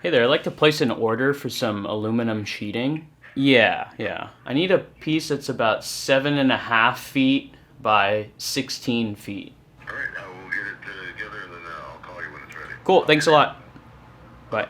Hey there, I'd like to place an order for some aluminum sheeting. Yeah. I need a piece that's about 7.5 feet by 16 feet. All right, I will get it together and then I'll call you when it's ready. Cool, thanks a lot. Bye.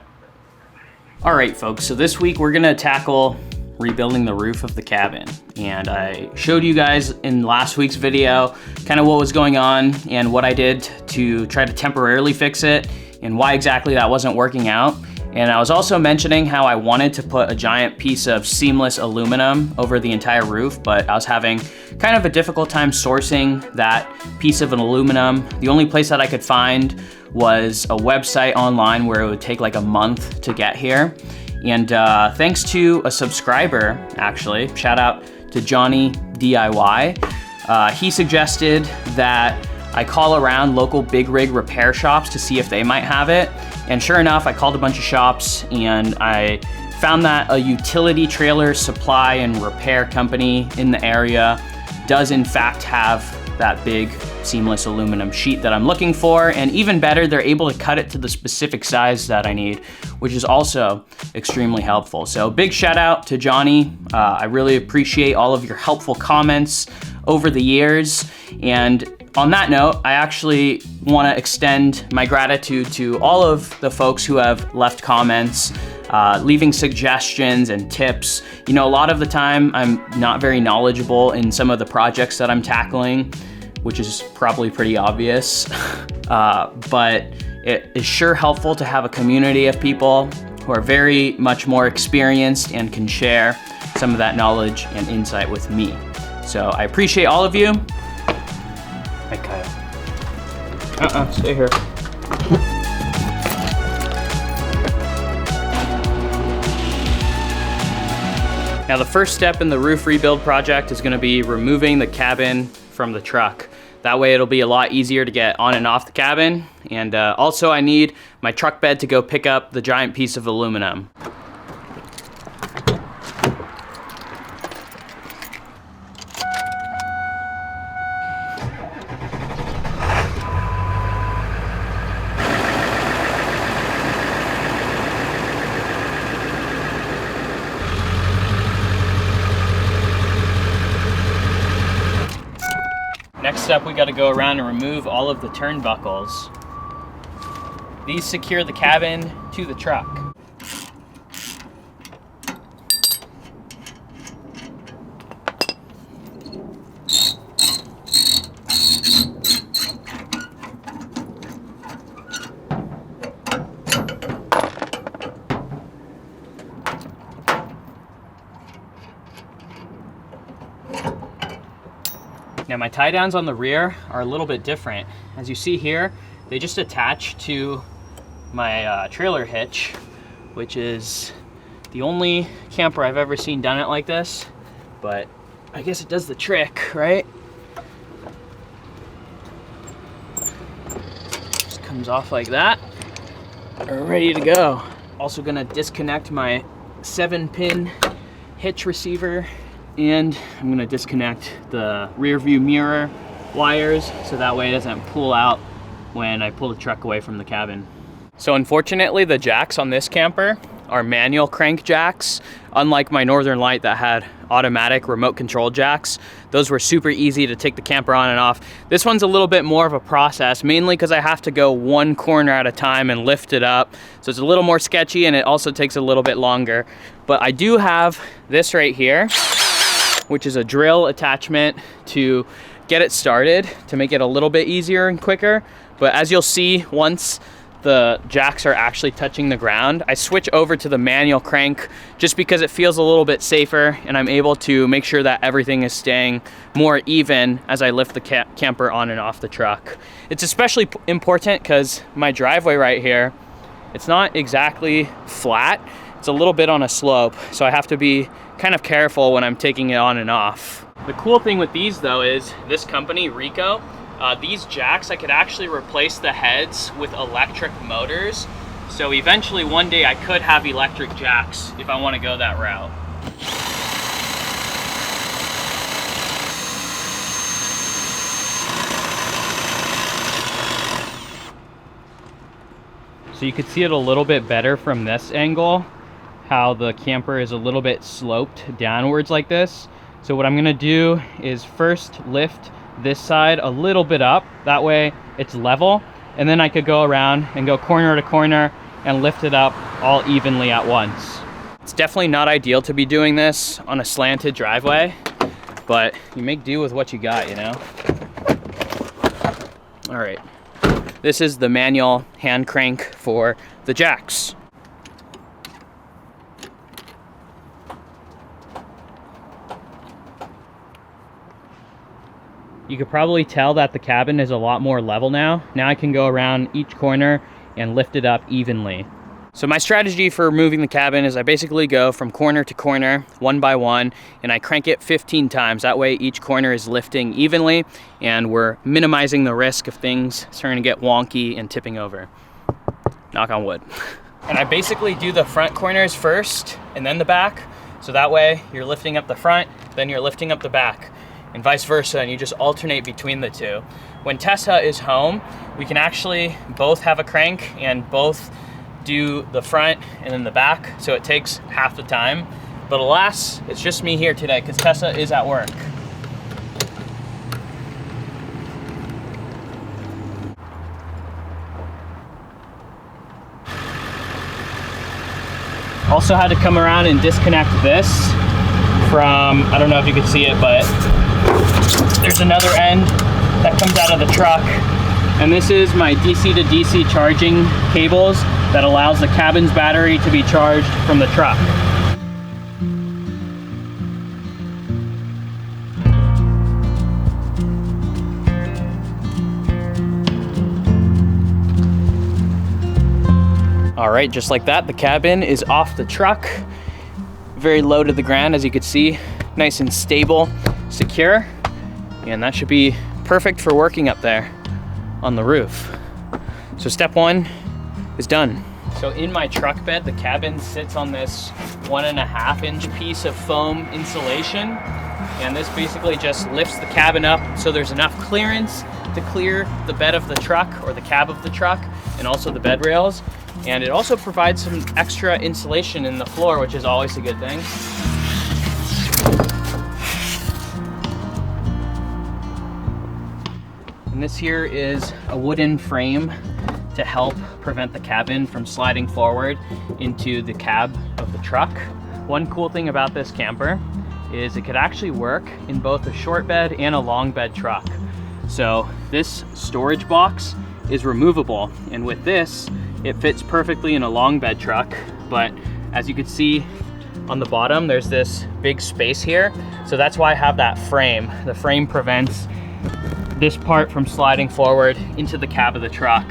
All right, folks, so this week we're gonna tackle rebuilding the roof of the cabin. And I showed you guys in last week's video kind of what was going on and what I did to try to temporarily fix it and why exactly that wasn't working out. And I was also mentioning how I wanted to put a giant piece of seamless aluminum over the entire roof, but I was having kind of a difficult time sourcing that piece of an aluminum. The only place that I could find was a website online where it would take like a month to get here. And thanks to a subscriber, actually, shout out to Johnny DIY, he suggested that I call around local big rig repair shops to see if they might have it. And sure enough, I called a bunch of shops and I found that a utility trailer supply and repair company in the area does in fact have that big seamless aluminum sheet that I'm looking for. And even better, they're able to cut it to the specific size that I need, which is also extremely helpful. So big shout out to Johnny. I really appreciate all of your helpful comments over the years. And on that note, I actually want to extend my gratitude to all of the folks who have left comments, leaving suggestions and tips. You know, a lot of the time I'm not very knowledgeable in some of the projects that I'm tackling, which is probably pretty obvious, but it is sure helpful to have a community of people who are very much more experienced and can share some of that knowledge and insight with me. So I appreciate all of you. Hi, Kyle. Stay here. Now the first step in the roof rebuild project is gonna be removing the cabin from the truck. That way it'll be a lot easier to get on and off the cabin. And also I need my truck bed to go pick up the giant piece of aluminum. Next up, we got to go around and remove all of the turnbuckles. These secure the cabin to the truck. Now my tie downs on the rear are a little bit different. As you see here, they just attach to my trailer hitch, which is the only camper I've ever seen done it like this, but I guess it does the trick, right? Just comes off like that. We're ready to go. Also gonna disconnect my 7-pin hitch receiver, and I'm gonna disconnect the rear view mirror wires so that way it doesn't pull out when I pull the truck away from the cabin. So unfortunately, the jacks on this camper are manual crank jacks, unlike my Northern Light that had automatic remote control jacks. Those were super easy to take the camper on and off. This one's a little bit more of a process, mainly because I have to go one corner at a time and lift it up. So it's a little more sketchy and it also takes a little bit longer. But I do have this right here, which is a drill attachment to get it started to make it a little bit easier and quicker. But as you'll see, once the jacks are actually touching the ground, I switch over to the manual crank just because it feels a little bit safer and I'm able to make sure that everything is staying more even as I lift the camper on and off the truck. It's especially important because my driveway right here, it's not exactly flat. It's a little bit on a slope, so I have to be kind of careful when I'm taking it on and off. The cool thing with these though is this company, Rico, these jacks, I could actually replace the heads with electric motors. So eventually one day I could have electric jacks if I want to go that route. So you could see it a little bit better from this angle, how the camper is a little bit sloped downwards like this. So what I'm gonna do is first lift this side a little bit up, that way it's level, and then I could go around and go corner to corner and lift it up all evenly at once. It's definitely not ideal to be doing this on a slanted driveway, but you make do with what you got, you know? All right, this is the manual hand crank for the jacks. You could probably tell that the cabin is a lot more level now. Now I can go around each corner and lift it up evenly. So my strategy for moving the cabin is I basically go from corner to corner, one by one, and I crank it 15 times. That way each corner is lifting evenly and we're minimizing the risk of things starting to get wonky and tipping over. Knock on wood. And I basically do the front corners first and then the back. So that way you're lifting up the front, then you're lifting up the back, and vice versa, and you just alternate between the two. When Tessa is home, we can actually both have a crank and both do the front and then the back, so it takes half the time. But alas, it's just me here today because Tessa is at work. Also had to come around and disconnect this from, I don't know if you can see it, but there's another end that comes out of the truck. And this is my DC to DC charging cables that allows the cabin's battery to be charged from the truck. All right, just like that, the cabin is off the truck. Very low to the ground, as you can see, nice and stable, secure, and that should be perfect for working up there on the roof. So step one is done. So in my truck bed, the cabin sits on this 1.5 inch piece of foam insulation, and this basically just lifts the cabin up so there's enough clearance to clear the bed of the truck or the cab of the truck and also the bed rails. And it also provides some extra insulation in the floor, which is always a good thing. And this here is a wooden frame to help prevent the cabin from sliding forward into the cab of the truck. One cool thing about this camper is it could actually work in both a short bed and a long bed truck. So this storage box is removable, and with this, it fits perfectly in a long bed truck. But as you can see on the bottom, there's this big space here. So that's why I have that frame. The frame prevents this part from sliding forward into the cab of the truck.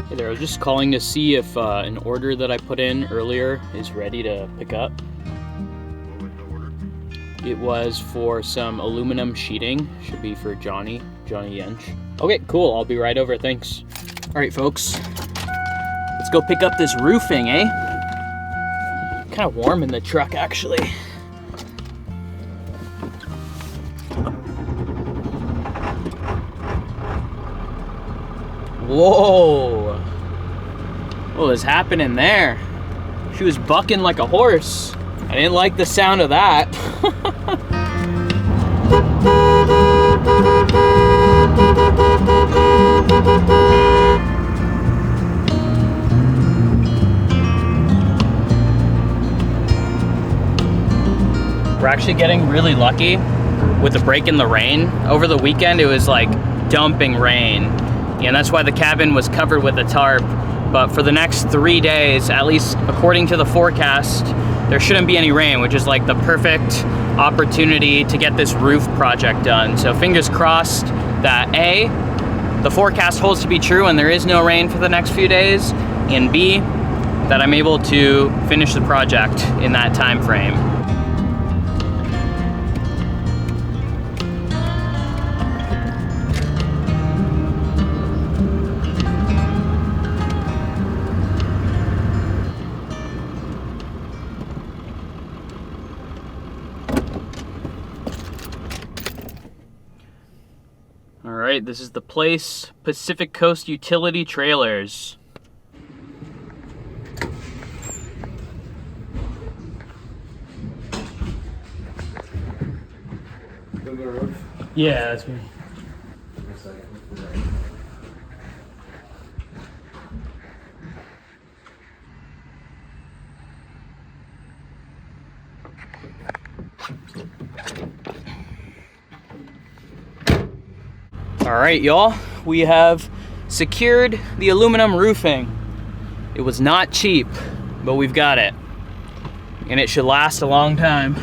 Hey there, I was just calling to see if an order that I put in earlier is ready to pick up. It was for some aluminum sheeting. Should be for Johnny Yench. Okay, cool, I'll be right over, thanks. All right, folks, let's go pick up this roofing, eh? Kind of warm in the truck, actually. Whoa, what was happening there? She was bucking like a horse. I didn't like the sound of that. We're actually getting really lucky with the break in the rain. Over the weekend, it was like dumping rain, and that's why the cabin was covered with a tarp. But for the next 3 days, at least according to the forecast, there shouldn't be any rain, which is like the perfect opportunity to get this roof project done. So fingers crossed that A, the forecast holds to be true and there is no rain for the next few days, and B, that I'm able to finish the project in that time frame. All right, this is the place, Pacific Coast Utility Trailers. Yeah, that's me. All right, y'all, we have secured the aluminum roofing. It was not cheap, but we've got it, and it should last a long time.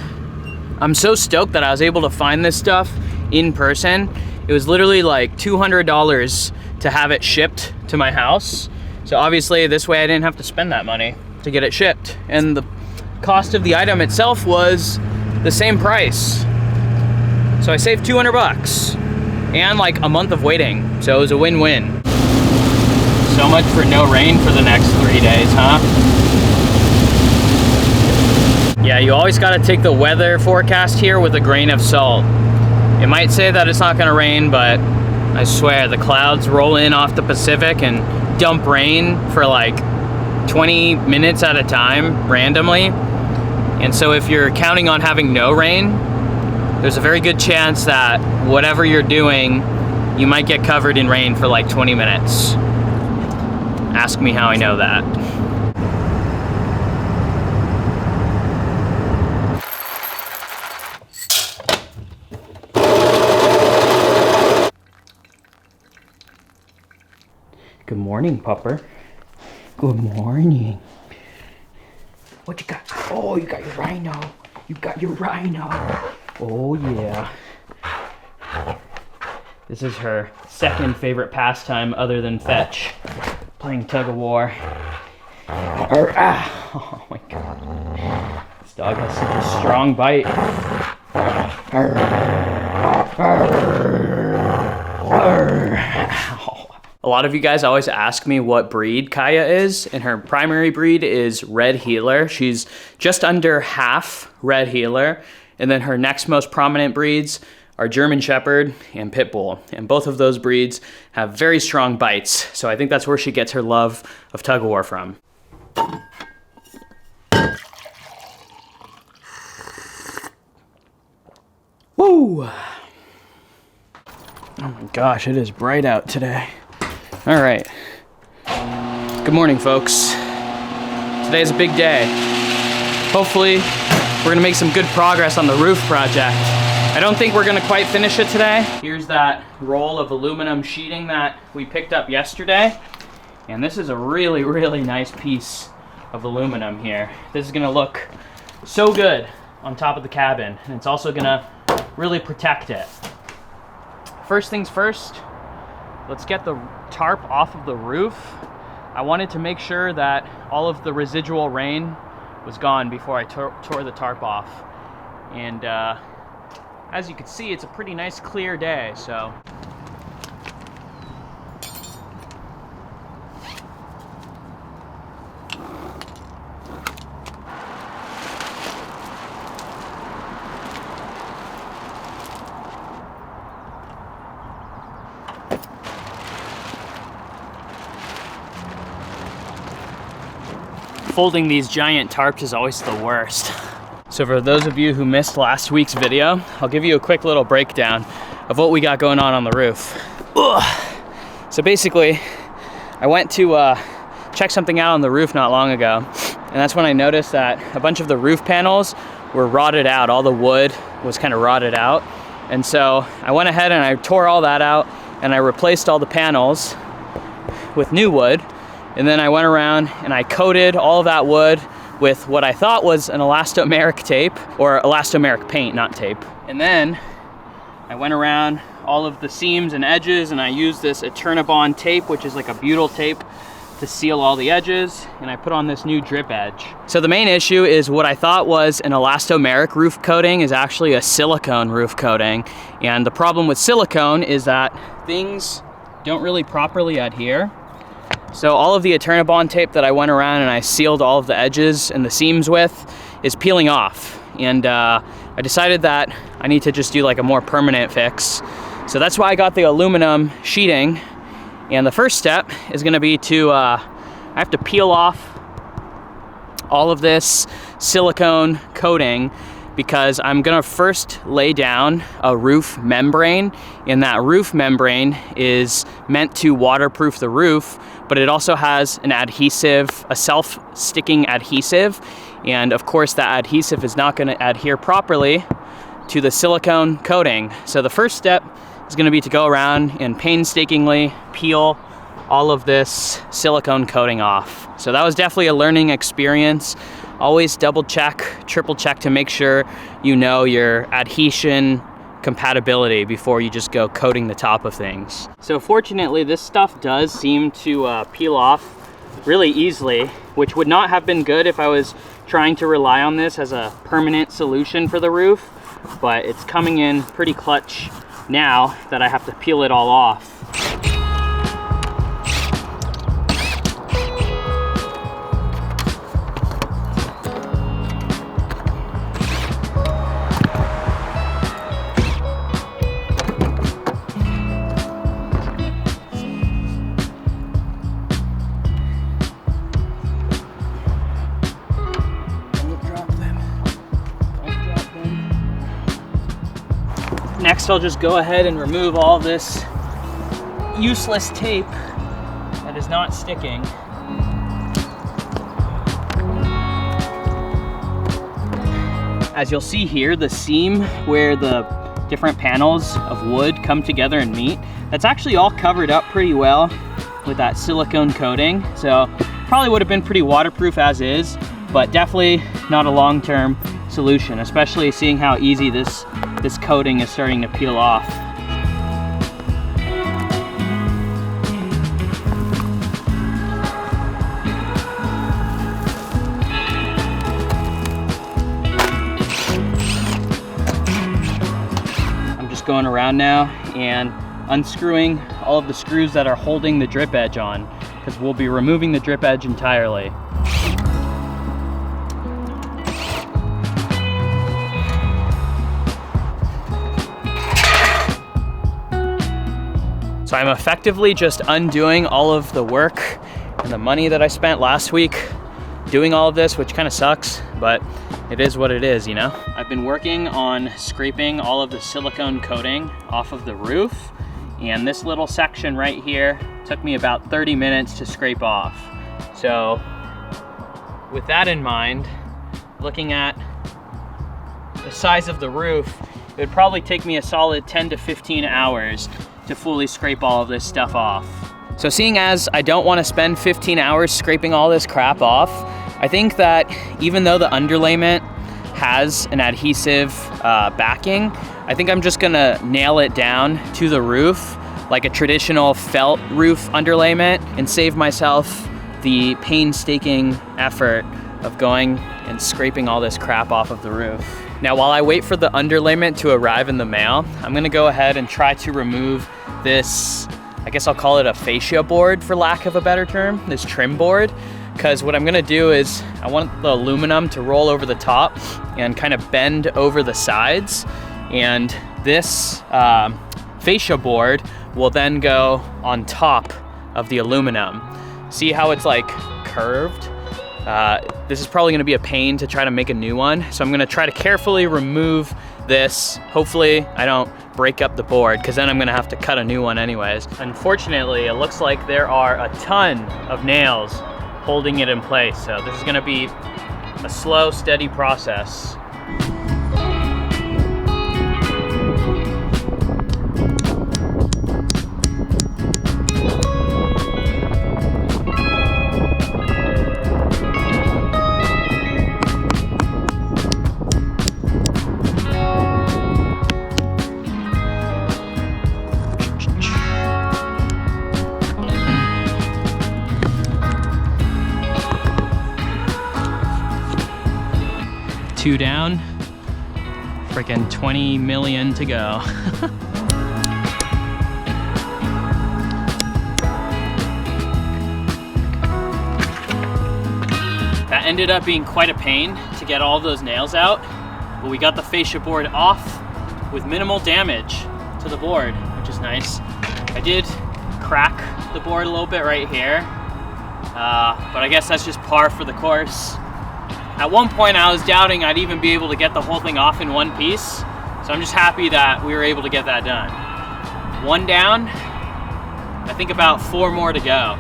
I'm so stoked that I was able to find this stuff in person. It was literally like $200 to have it shipped to my house. So obviously this way I didn't have to spend that money to get it shipped. And the cost of the item itself was the same price. So I saved 200 bucks and like a month of waiting. So it was a win-win. So much for no rain for the next 3 days, huh? Yeah, you always gotta take the weather forecast here with a grain of salt. It might say that it's not gonna rain, but I swear the clouds roll in off the Pacific and dump rain for like 20 minutes at a time randomly. And so if you're counting on having no rain, there's a very good chance that whatever you're doing, you might get covered in rain for like 20 minutes. Ask me how I know that. Good morning, pupper. Good morning. What you got? Oh, you got your rhino. You got your rhino. Oh, yeah. This is her second favorite pastime other than fetch. Playing tug of war. Oh my god. This dog has such a strong bite. A lot of you guys always ask me what breed Kaya is, and her primary breed is Red Heeler. She's just under half Red Heeler, and then her next most prominent breeds are German Shepherd and Pit Bull, and both of those breeds have very strong bites, so I think that's where she gets her love of tug of war from. Woo! Oh my gosh, it is bright out today. All right. Good morning, folks. Today's a big day. Hopefully, we're gonna make some good progress on the roof project. I don't think we're gonna quite finish it today. Here's that roll of aluminum sheeting that we picked up yesterday. And this is a really, really nice piece of aluminum here. This is gonna look so good on top of the cabin, and it's also gonna really protect it. First things first, let's get the tarp off of the roof. I wanted to make sure that all of the residual rain was gone before I tore the tarp off. And as you can see, it's a pretty nice clear day, so. Folding these giant tarps is always the worst. So for those of you who missed last week's video, I'll give you a quick little breakdown of what we got going on the roof. Ugh. So basically, I went to check something out on the roof not long ago, and that's when I noticed that a bunch of the roof panels were rotted out. All the wood was kind of rotted out. And so I went ahead and I tore all that out, and I replaced all the panels with new wood. And then I went around and I coated all of that wood with what I thought was an elastomeric tape, or elastomeric paint, not tape. And then I went around all of the seams and edges, and I used this Eternabond tape, which is like a butyl tape, to seal all the edges, and I put on this new drip edge. So the main issue is what I thought was an elastomeric roof coating is actually a silicone roof coating. And the problem with silicone is that things don't really properly adhere. So all of the Eternabond tape that I went around and I sealed all of the edges and the seams with is peeling off. And I decided that I need to just do like a more permanent fix. So that's why I got the aluminum sheeting. And the first step is gonna be to, I have to peel off all of this silicone coating because I'm gonna first lay down a roof membrane, and that roof membrane is meant to waterproof the roof, but it also has an adhesive, a self-sticking adhesive, and of course that adhesive is not gonna adhere properly to the silicone coating. So the first step is gonna be to go around and painstakingly peel all of this silicone coating off. So that was definitely a learning experience. Always double check, triple check to make sure you know your adhesion compatibility before you just go coating the top of things. So fortunately, this stuff does seem to peel off really easily, which would not have been good if I was trying to rely on this as a permanent solution for the roof, but it's coming in pretty clutch now that I have to peel it all off. Next, I'll just go ahead and remove all this useless tape that is not sticking. As you'll see here, the seam where the different panels of wood come together and meet, that's actually all covered up pretty well with that silicone coating. So probably would have been pretty waterproof as is, but definitely not a long-term solution, especially seeing how easy this coating is starting to peel off. I'm just going around now and unscrewing all of the screws that are holding the drip edge on, because we'll be removing the drip edge entirely. So I'm effectively just undoing all of the work and the money that I spent last week doing all of this, which kind of sucks, but it is what it is, you know? I've been working on scraping all of the silicone coating off of the roof, and this little section right here took me about 30 minutes to scrape off. So with that in mind, looking at the size of the roof, it would probably take me a solid 10 to 15 hours to fully scrape all of this stuff off. So seeing as I don't want to spend 15 hours scraping all this crap off, I think that even though the underlayment has an adhesive backing, I think I'm just gonna nail it down to the roof like a traditional felt roof underlayment and save myself the painstaking effort of going and scraping all this crap off of the roof. Now, while I wait for the underlayment to arrive in the mail, I'm gonna go ahead and try to remove this, I guess I'll call it a fascia board for lack of a better term, this trim board, because what I'm gonna do is I want the aluminum to roll over the top and kind of bend over the sides, and this fascia board will then go on top of the aluminum. See how it's like curved? This is probably gonna be a pain to try to make a new one, so I'm gonna try to carefully remove this. Hopefully I don't break up the board, because then I'm gonna have to cut a new one anyways. Unfortunately, it looks like there are a ton of nails holding it in place, so this is gonna be a slow, steady process. Two down, freaking 20 million to go. That ended up being quite a pain to get all those nails out, but we got the fascia board off with minimal damage to the board, which is nice. I did crack the board a little bit right here, but I guess that's just par for the course. At one point I was doubting I'd even be able to get the whole thing off in one piece, so I'm just happy that we were able to get that done. One down, I think about 4 more to go.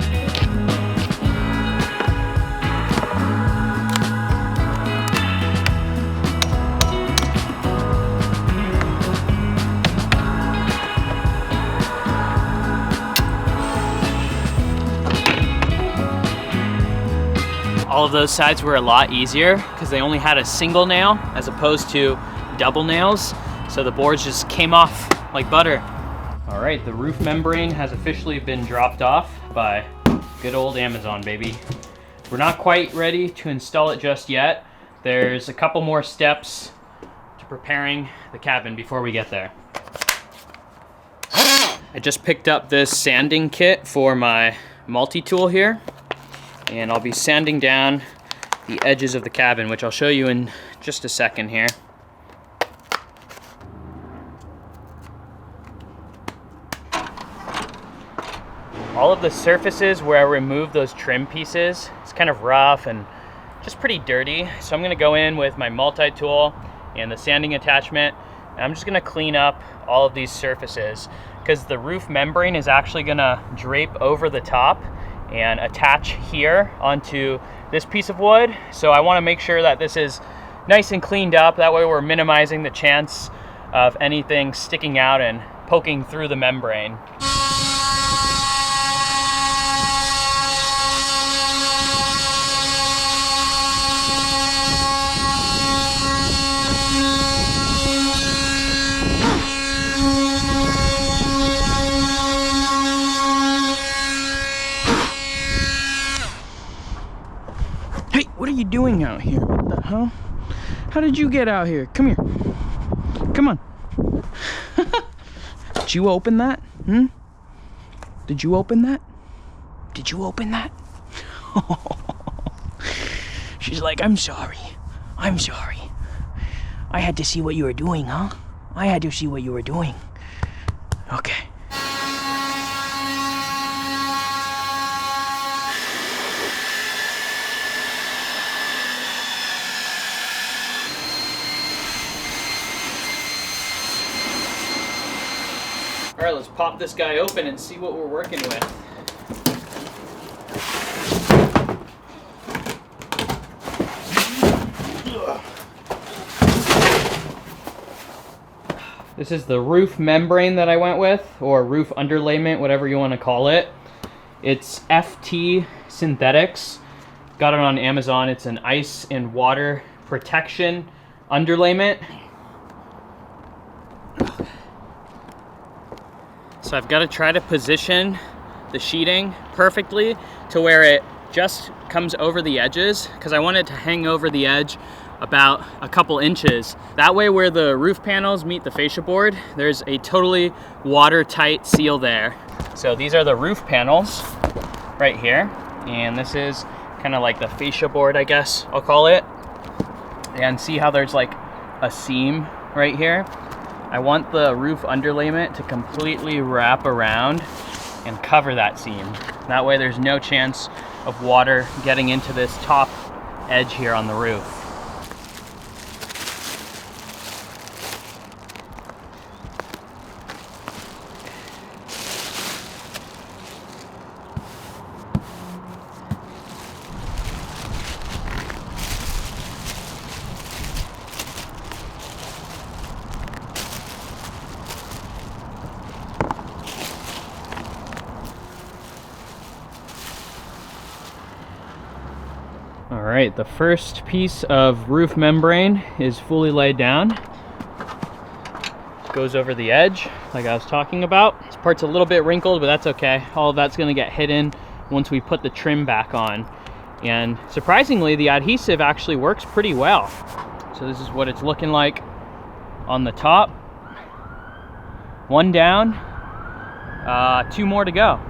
All of those sides were a lot easier because they only had a single nail as opposed to double nails. So the boards just came off like butter. All right, the roof membrane has officially been dropped off by good old Amazon, baby. We're not quite ready to install it just yet. There's a couple more steps to preparing the cabin before we get there. I just picked up this sanding kit for my multi-tool here, and I'll be sanding down the edges of the cabin, which I'll show you in just a second here. All of the surfaces where I removed those trim pieces, it's kind of rough and just pretty dirty. So I'm gonna go in with my multi-tool and the sanding attachment, and I'm just gonna clean up all of these surfaces because the roof membrane is actually gonna drape over the top and attach here onto this piece of wood. So I wanna make sure that this is nice and cleaned up. That way we're minimizing the chance of anything sticking out and poking through the membrane. Hey, what are you doing out here? What the hell? How did you get out here? Come here. Come on. Did you open that? Hmm? Did you open that? Did you open that? She's like, I'm sorry. I'm sorry. I had to see what you were doing, huh? I had to see what you were doing. Okay. All right, let's pop this guy open and see what we're working with. This is the roof membrane that I went with, or roof underlayment, whatever you want to call it. It's FT Synthetics. Got it on Amazon. It's an ice and water protection underlayment. So I've got to try to position the sheeting perfectly to where it just comes over the edges, because I want it to hang over the edge about a couple inches. That way where the roof panels meet the fascia board, there's a totally watertight seal there. So these are the roof panels right here, and this is kind of like the fascia board, I guess I'll call it. And see how there's like a seam right here? I want the roof underlayment to completely wrap around and cover that seam. That way there's no chance of water getting into this top edge here on the roof. All right, the first piece of roof membrane is fully laid down. Goes over the edge, like I was talking about. This part's a little bit wrinkled, but that's okay. All of that's gonna get hidden once we put the trim back on. And surprisingly, the adhesive actually works pretty well. So this is what it's looking like on the top. One down, 2 more to go.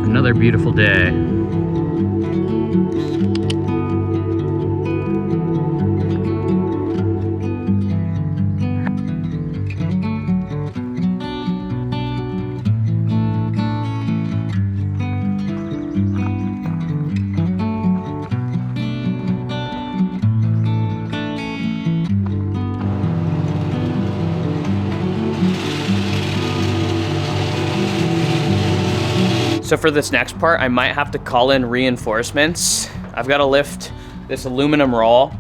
Another beautiful day. So for this next part, I might have to call in reinforcements. I've got to lift this aluminum roll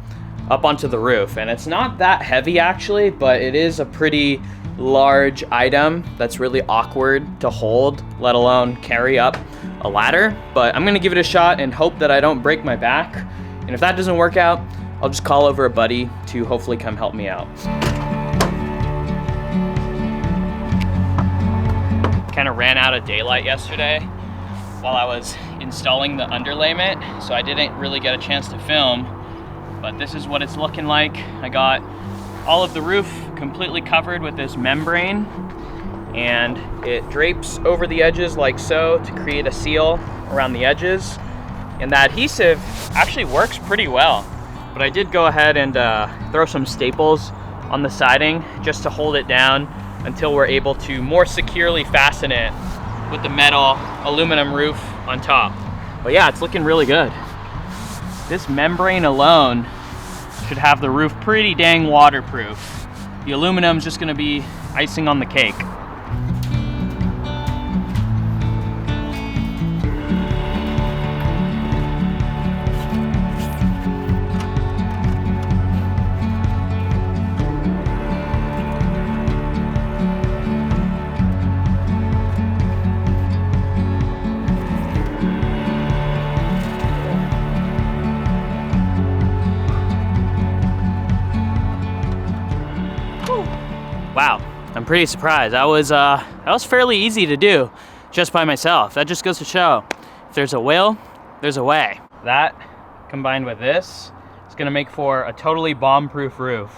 up onto the roof, and it's not that heavy actually, but it is a pretty large item that's really awkward to hold, let alone carry up a ladder. But I'm gonna give it a shot and hope that I don't break my back. And if that doesn't work out, I'll just call over a buddy to hopefully come help me out. Kind of ran out of daylight yesterday while I was installing the underlayment, so I didn't really get a chance to film, but this is what it's looking like. I got all of the roof completely covered with this membrane, and it drapes over the edges like so to create a seal around the edges, and the adhesive actually works pretty well. But I did go ahead and throw some staples on the siding just to hold it down until we're able to more securely fasten it with the metal aluminum roof on top. But yeah, it's looking really good. This membrane alone should have the roof pretty dang waterproof. The aluminum's just gonna be icing on the cake. Wow, I'm pretty surprised. That was fairly easy to do just by myself. That just goes to show, if there's a will, there's a way. That combined with this is gonna make for a totally bomb-proof roof.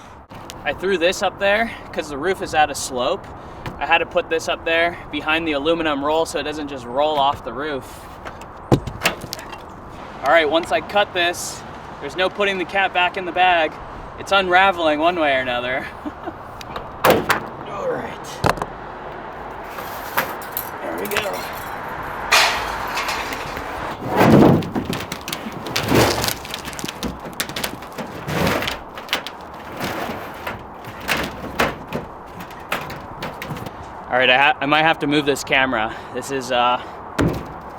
I threw this up there because the roof is at a slope. I had to put this up there behind the aluminum roll so it doesn't just roll off the roof. All right, once I cut this, there's no putting the cat back in the bag. It's unraveling one way or another. All right, there we go. All right, I might have to move this camera. This is gonna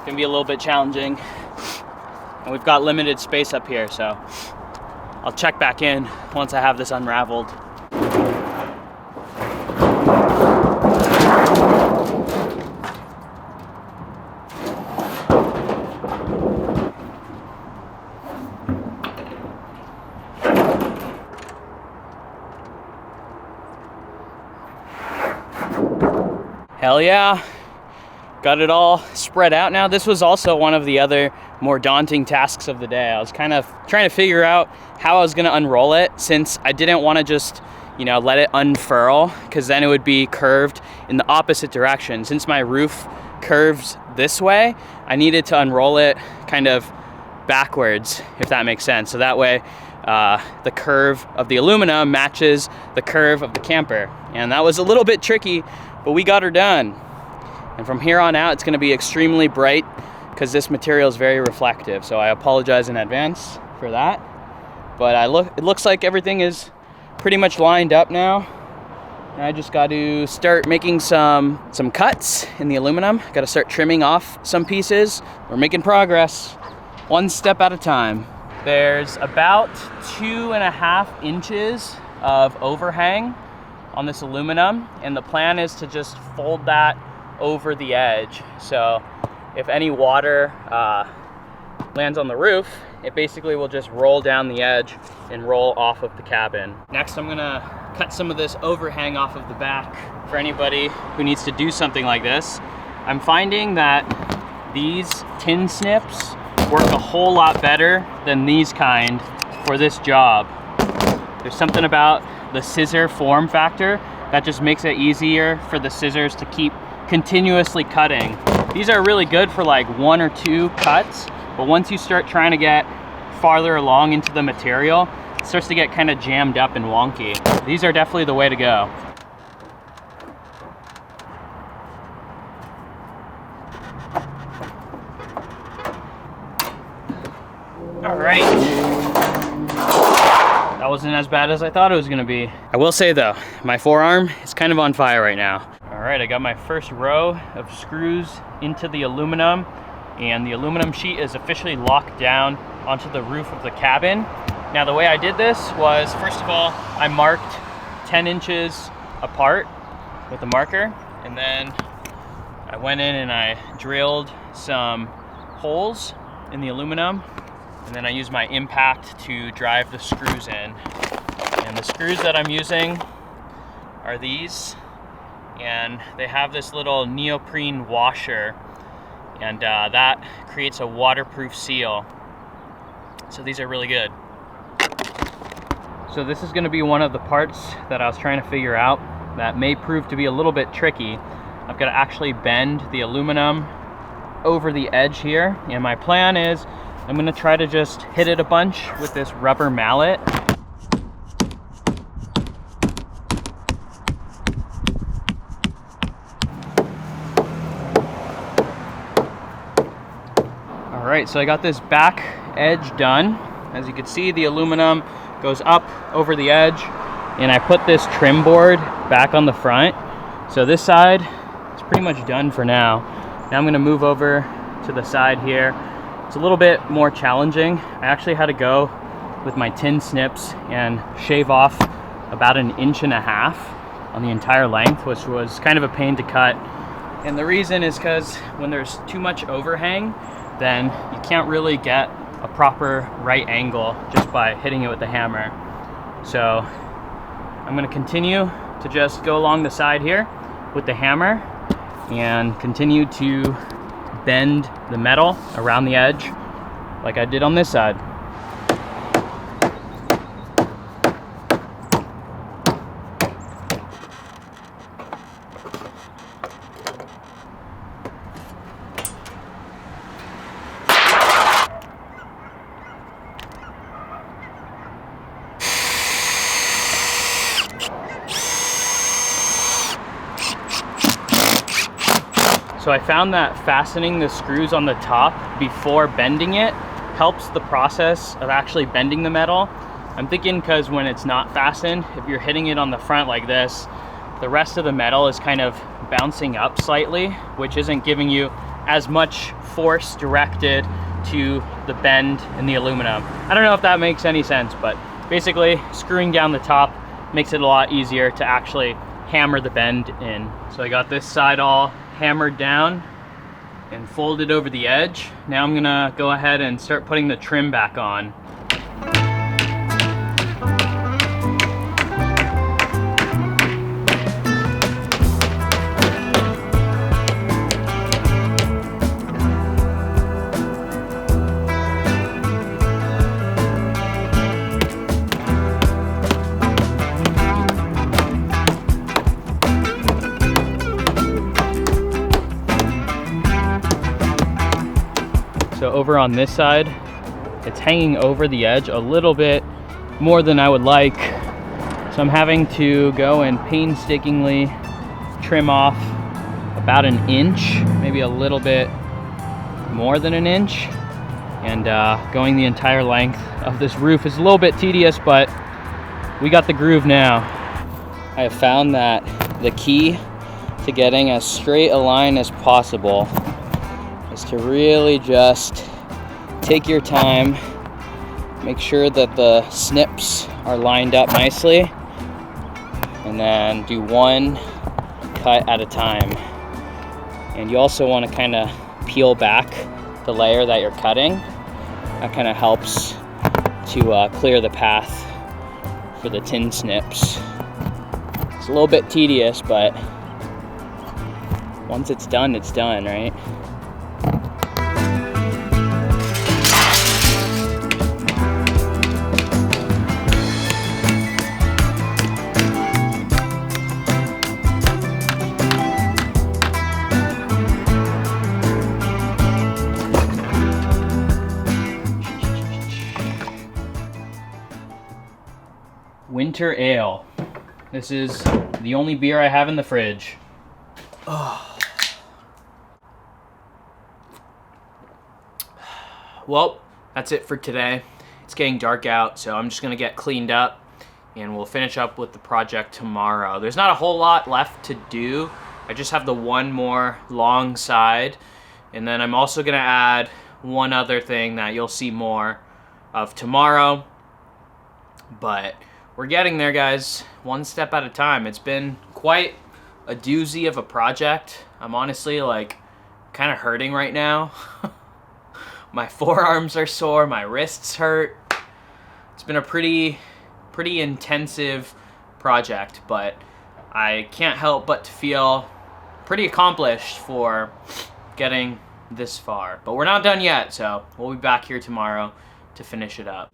be a little bit challenging. And we've got limited space up here, so I'll check back in once I have this unraveled. Hell yeah, got it all spread out now. This was also one of the other more daunting tasks of the day. I was kind of trying to figure out how I was gonna unroll it, since I didn't wanna just, let it unfurl, because then it would be curved in the opposite direction. Since my roof curves this way, I needed to unroll it kind of backwards, if that makes sense. So that way, the curve of the aluminum matches the curve of the camper. And that was a little bit tricky, but we got her done. And from here on out, it's gonna be extremely bright because this material is very reflective. So I apologize in advance for that. But it looks like everything is pretty much lined up now. And I just got to start making some cuts in the aluminum. Got to start trimming off some pieces. We're making progress, one step at a time. There's about 2.5 inches of overhang on this aluminum, and the plan is to just fold that over the edge. So if any water lands on the roof, it basically will just roll down the edge and roll off of the cabin. Next, I'm gonna cut some of this overhang off of the back. For anybody who needs to do something like this, I'm finding that these tin snips work a whole lot better than these kind for this job. There's something about the scissor form factor that just makes it easier for the scissors to keep continuously cutting. These are really good for like 1 or 2 cuts, but once you start trying to get farther along into the material, it starts to get kind of jammed up and wonky. These are definitely the way to go. All right. That wasn't as bad as I thought it was gonna be. I will say though, my forearm is kind of on fire right now. All right, I got my first row of screws into the aluminum, and the aluminum sheet is officially locked down onto the roof of the cabin. Now the way I did this was, first of all, I marked 10 inches apart with a marker, and then I went in and I drilled some holes in the aluminum, and then I used my impact to drive the screws in. And the screws that I'm using are these, and they have this little neoprene washer, and that creates a waterproof seal. So these are really good. So this is going to be one of the parts that I was trying to figure out that may prove to be a little bit tricky. I've got to actually bend the aluminum over the edge here, and my plan is I'm going to try to just hit it a bunch with this rubber mallet. All right, so I got this back edge done. As you can see, the aluminum goes up over the edge, and I put this trim board back on the front. So this side is pretty much done for now. Now I'm going to move over to the side here. It's a little bit more challenging. I actually had to go with my tin snips and shave off about 1.5 inches on the entire length, which was kind of a pain to cut. And the reason is because when there's too much overhang, then you can't really get a proper right angle just by hitting it with the hammer. So I'm going to continue to just go along the side here with the hammer and continue to bend the metal around the edge like I did on this side. So I found that fastening the screws on the top before bending it helps the process of actually bending the metal. I'm thinking because when it's not fastened, if you're hitting it on the front like this, the rest of the metal is kind of bouncing up slightly, which isn't giving you as much force directed to the bend in the aluminum. I don't know if that makes any sense, but basically screwing down the top makes it a lot easier to actually hammer the bend in. So I got this side all hammered down and folded over the edge. Now I'm gonna go ahead and start putting the trim back on. So over on this side, it's hanging over the edge a little bit more than I would like. So I'm having to go and painstakingly trim off about 1 inch, maybe a little bit more than 1 inch. And going the entire length of this roof is a little bit tedious, but we got the groove now. I have found that the key to getting as straight a line as possible is to really just take your time, make sure that the snips are lined up nicely, and then do one cut at a time. And you also want to kind of peel back the layer that you're cutting. That kind of helps to clear the path for the tin snips. It's a little bit tedious, but once it's done, right? Winter ale. This is the only beer I have in the fridge. Oh. Well, that's it for today. It's getting dark out, so I'm just gonna get cleaned up and we'll finish up with the project tomorrow. There's not a whole lot left to do. I just have the one more long side, and then I'm also gonna add one other thing that you'll see more of tomorrow. But we're getting there, guys, one step at a time. It's been quite a doozy of a project. I'm honestly like kind of hurting right now. My forearms are sore, my wrists hurt. It's been a pretty intensive project, but I can't help but to feel pretty accomplished for getting this far. But we're not done yet, so we'll be back here tomorrow to finish it up.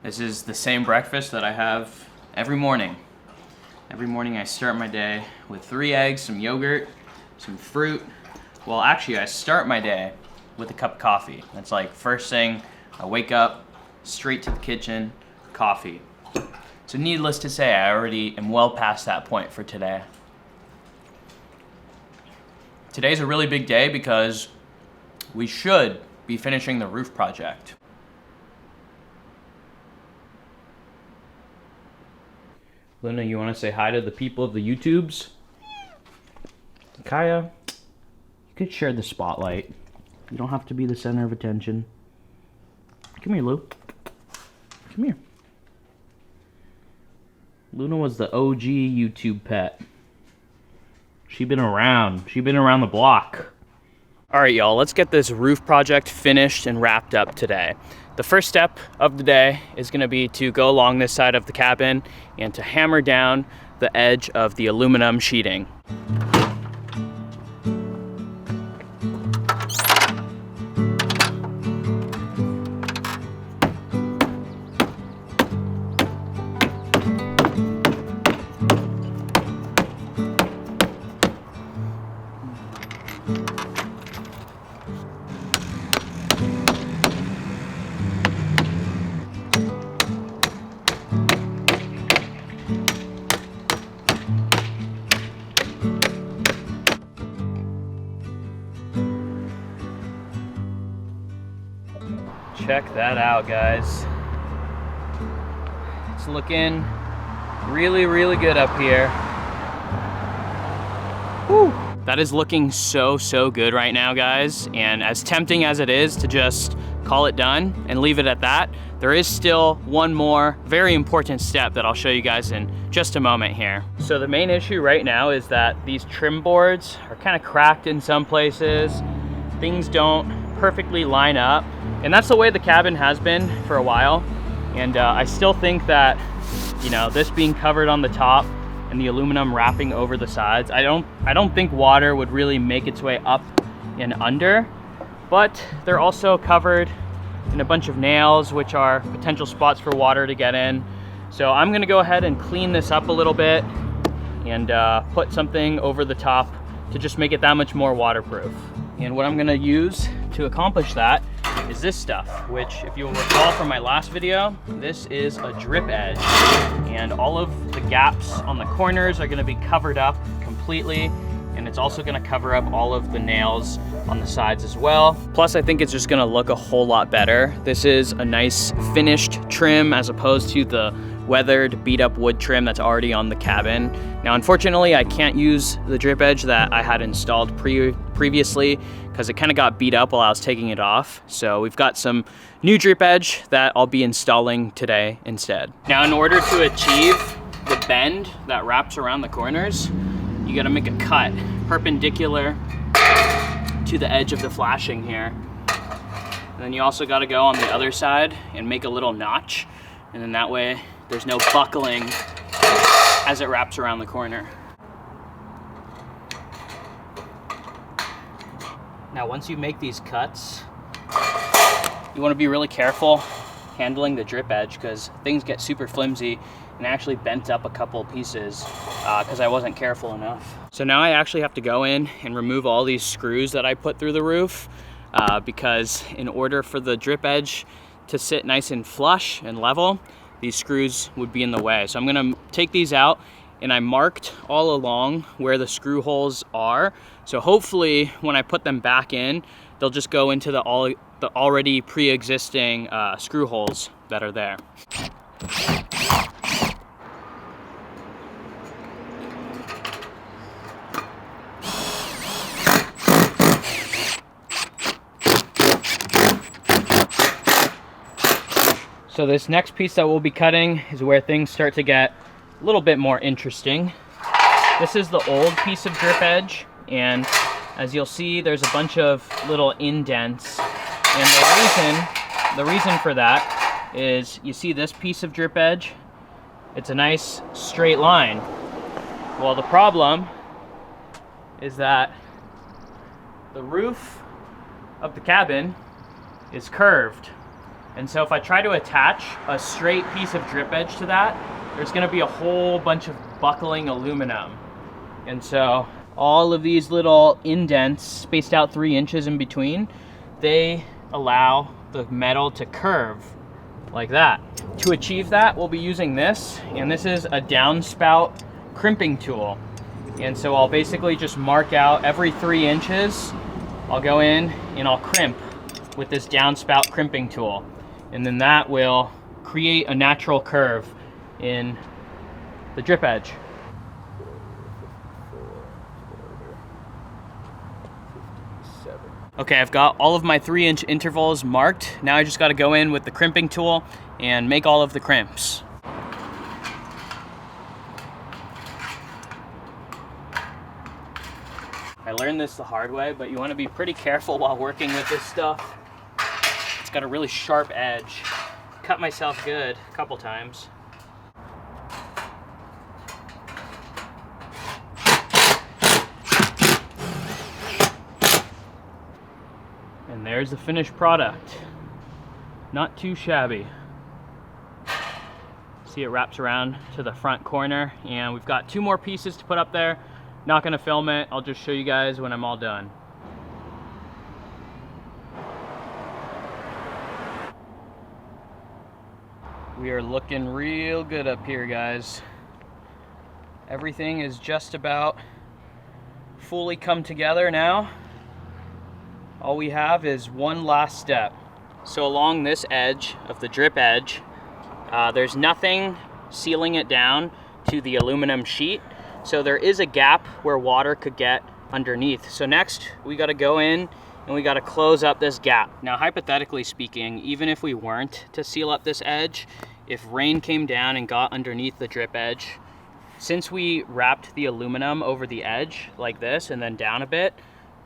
This is the same breakfast that I have every morning. Every morning I start my day with 3 eggs, some yogurt, some fruit. Well, actually I start my day with a cup of coffee. That's like first thing, I wake up, straight to the kitchen, coffee. So needless to say, I already am well past that point for today. Today's a really big day because we should be finishing the roof project. Luna, you want to say hi to the people of the YouTubes? Kaya, you could share the spotlight. You don't have to be the center of attention. Come here, Lou. Come here. Luna was the OG YouTube pet. She's been around the block. All right, y'all, let's get this roof project finished and wrapped up today. The first step of the day is gonna be to go along this side of the cabin and to hammer down the edge of the aluminum sheeting. Check that out, guys. It's looking really, really good up here. Whew. That is looking so good right now, guys. And as tempting as it is to just call it done and leave it at that, there is still one more very important step that I'll show you guys in just a moment here. So the main issue right now is that these trim boards are kind of cracked in some places. Things don't perfectly line up. And that's the way the cabin has been for a while. And I still think that, you know, this being covered on the top and the aluminum wrapping over the sides, I don't think water would really make its way up and under, but they're also covered in a bunch of nails, which are potential spots for water to get in. So I'm gonna go ahead and clean this up a little bit and put something over the top to just make it that much more waterproof. And what I'm gonna use to accomplish that is this stuff, which, if you'll recall from my last video, this is a drip edge. And all of the gaps on the corners are gonna be covered up completely, and it's also gonna cover up all of the nails on the sides as well. Plus, I think it's just gonna look a whole lot better. This is a nice finished trim as opposed to the weathered, beat up wood trim that's already on the cabin. Now, unfortunately, I can't use the drip edge that I had installed previously because it kind of got beat up while I was taking it off. So we've got some new drip edge that I'll be installing today instead. Now, in order to achieve the bend that wraps around the corners, you gotta make a cut perpendicular to the edge of the flashing here. And then you also got to go on the other side and make a little notch, and then that way there's no buckling as it wraps around the corner. Now once you make these cuts, you want to be really careful handling the drip edge because things get super flimsy, and I actually bent up a couple pieces because I wasn't careful enough. So now I actually have to go in and remove all these screws that I put through the roof because in order for the drip edge to sit nice and flush and level, these screws would be in the way. So I'm gonna take these out, and I marked all along where the screw holes are. So hopefully when I put them back in, they'll just go into the already pre-existing screw holes that are there. So this next piece that we'll be cutting is where things start to get a little bit more interesting. This is the old piece of drip edge, and as you'll see, there's a bunch of little indents. And the reason for that is you see this piece of drip edge, it's a nice straight line. Well, the problem is that the roof of the cabin is curved. And so if I try to attach a straight piece of drip edge to that, there's gonna be a whole bunch of buckling aluminum. And so all of these little indents spaced out 3 inches in between, they allow the metal to curve like that. To achieve that, we'll be using this, and this is a downspout crimping tool. And so I'll basically just mark out every 3 inches, I'll go in and I'll crimp with this downspout crimping tool. And then that will create a natural curve in the drip edge. Okay, I've got all of my 3-inch intervals marked. Now I just got to go in with the crimping tool and make all of the crimps. I learned this the hard way, but you want to be pretty careful while working with this stuff. It's got a really sharp edge. Cut myself good a couple times. And there's the finished product. Not too shabby. See, it wraps around to the front corner, and we've got 2 more pieces to put up there. Not gonna film it, I'll just show you guys when I'm all done. We are looking real good up here, guys. Everything is just about fully come together now. All we have is one last step. So along this edge of the drip edge, there's nothing sealing it down to the aluminum sheet. So there is a gap where water could get underneath. So next we gotta go in and we gotta close up this gap. Now, hypothetically speaking, even if we weren't to seal up this edge, if rain came down and got underneath the drip edge, since we wrapped the aluminum over the edge like this and then down a bit,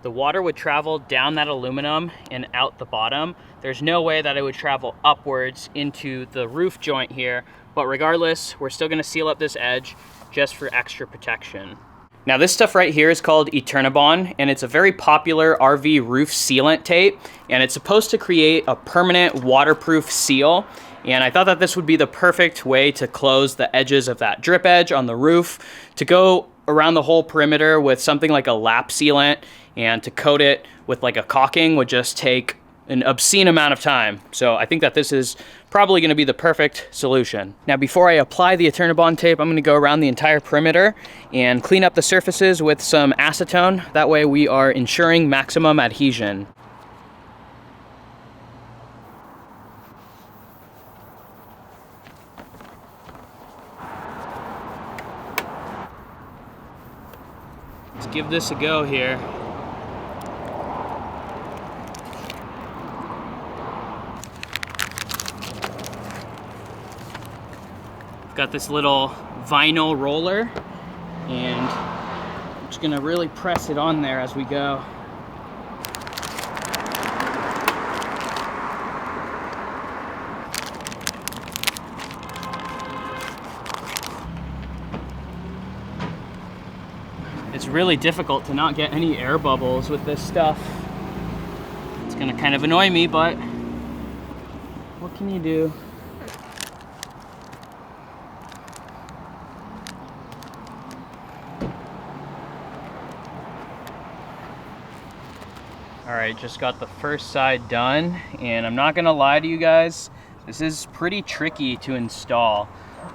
the water would travel down that aluminum and out the bottom. There's no way that it would travel upwards into the roof joint here, but regardless, we're still gonna seal up this edge just for extra protection. Now this stuff right here is called Eternabond, and it's a very popular RV roof sealant tape, and it's supposed to create a permanent waterproof seal. And I thought that this would be the perfect way to close the edges of that drip edge on the roof, to go around the whole perimeter with something like a lap sealant, and to coat it with like a caulking would just take an obscene amount of time. So I think that this is probably gonna be the perfect solution. Now before I apply the Eternabond tape, I'm gonna go around the entire perimeter and clean up the surfaces with some acetone. That way we are ensuring maximum adhesion. Let's give this a go here. Got this little vinyl roller, and I'm just gonna really press it on there as we go. really difficult to not get any air bubbles with this stuff. It's gonna kind of annoy me, but what can you do? All right, just got the first side done, and I'm not gonna lie to you guys, this is pretty tricky to install.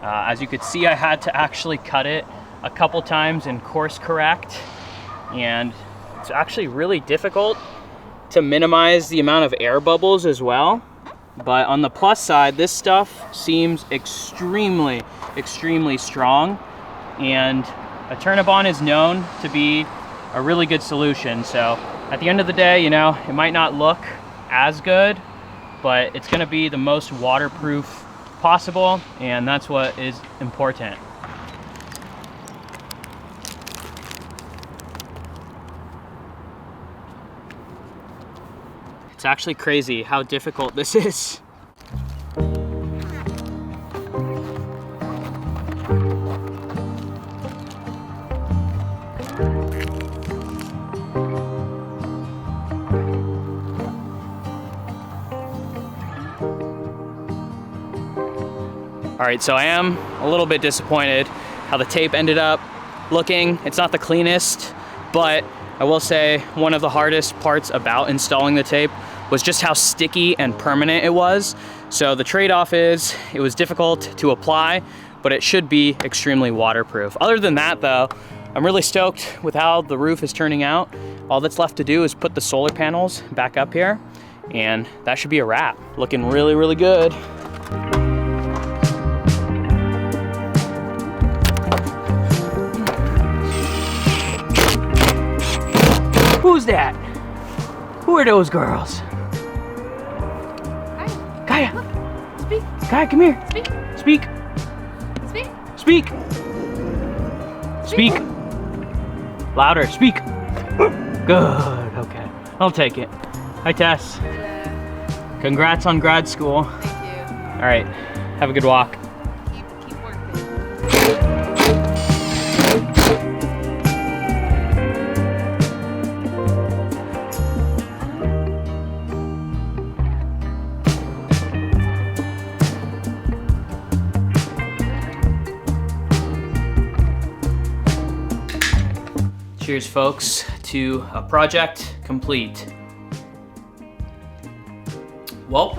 As you could see, I had to actually cut it a couple times and course correct, and it's actually really difficult to minimize the amount of air bubbles as well. But on the plus side, this stuff seems extremely, extremely strong, and a Turn-A-Bond is known to be a really good solution. So at the end of the day, you know, it might not look as good, but it's gonna be the most waterproof possible, and that's what is important. It's actually crazy how difficult this is. All right, so I am a little bit disappointed how the tape ended up looking. It's not the cleanest, but I will say one of the hardest parts about installing the tape was just how sticky and permanent it was. So the trade-off is it was difficult to apply, but it should be extremely waterproof. Other than that though, I'm really stoked with how the roof is turning out. All that's left to do is put the solar panels back up here, and that should be a wrap. Looking really, really good. Who's that? Who are those girls? Hi. Kaya. Look. Speak. Kaya, come here. Speak. Speak. Speak. Speak. Speak. Louder. Speak. Good. Okay. I'll take it. Hi, Tess. Hello. Congrats on grad school. Thank you. All right. Have a good walk. Keep working. Cheers, folks, to a project complete. Well,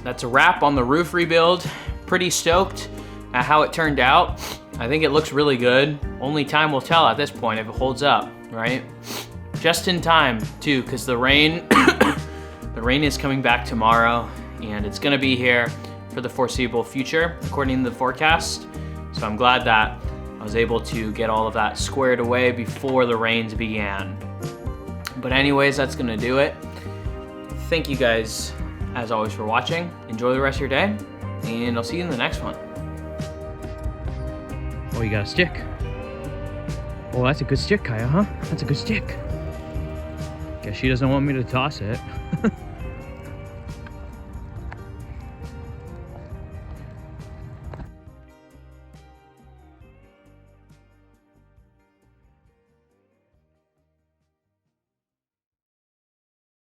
that's a wrap on the roof rebuild. Pretty stoked at how it turned out. I think it looks really good. Only time will tell at this point if it holds up, right? Just in time too, because the rain, the rain is coming back tomorrow, and it's gonna be here for the foreseeable future, according to the forecast. So I'm glad that I was able to get all of that squared away before the rains began. But anyways, that's gonna do it. Thank you guys, as always, for watching. Enjoy the rest of your day, and I'll see you in the next one. Oh, you got a stick. Oh, that's a good stick, Kaya, huh? That's a good stick. Guess she doesn't want me to toss it.